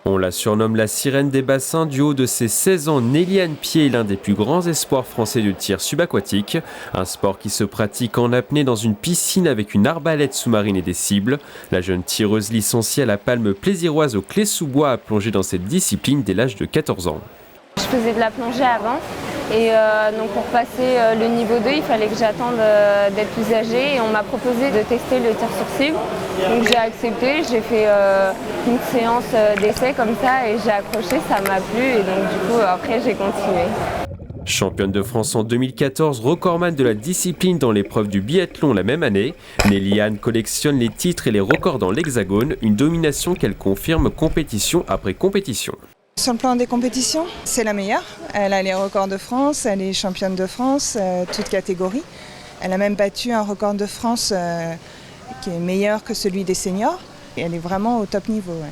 On la surnomme la sirène des bassins. Du haut de ses 16 ans, Néliane Pied est l'un des plus grands espoirs français de tir subaquatique. Un sport qui se pratique en apnée dans une piscine avec une arbalète sous-marine et des cibles. La jeune tireuse licenciée à la Palme Plaisiroise au Clé-sous-Bois a plongé dans cette discipline dès l'âge de 14 ans. Je faisais de la plongée avant et donc pour passer le niveau 2, il fallait que j'attende d'être plus âgée et on m'a proposé de tester le tir sur cible. Donc j'ai accepté, j'ai fait une séance d'essai comme ça et j'ai accroché, ça m'a plu et donc du coup après j'ai continué. Championne de France en 2014, recordman de la discipline dans l'épreuve du biathlon la même année, Néliane collectionne les titres et les records dans l'Hexagone, une domination qu'elle confirme compétition après compétition. Sur le plan des compétitions, c'est la meilleure. Elle a les records de France, elle est championne de France, toutes catégories. Elle a même battu un record de France qui est meilleur que celui des seniors. Et elle est vraiment au top niveau. Ouais.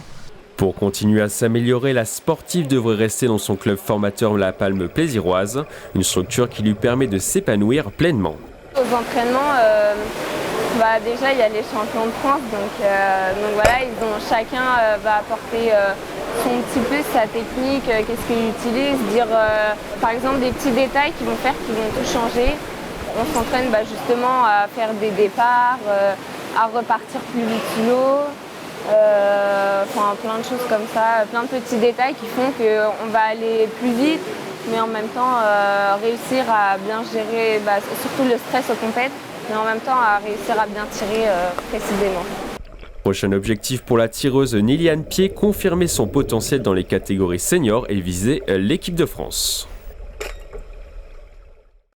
Pour continuer à s'améliorer, la sportive devrait rester dans son club formateur La Palme Plaisiroise, une structure qui lui permet de s'épanouir pleinement. Aux entraînements, déjà il y a les champions de France, donc voilà, chacun va apporter son petit plus, sa technique, qu'est-ce qu'il utilise, dire par exemple des petits détails qui vont faire, qui vont tout changer. On s'entraîne justement à faire des départs, à repartir plus vite sous l'eau, plein de choses comme ça, plein de petits détails qui font qu'on va aller plus vite, mais en même temps réussir à bien gérer, surtout le stress au compète, mais en même temps à réussir à bien tirer précisément. Prochain objectif pour la tireuse Néliane Pied, confirmer son potentiel dans les catégories seniors et viser l'équipe de France.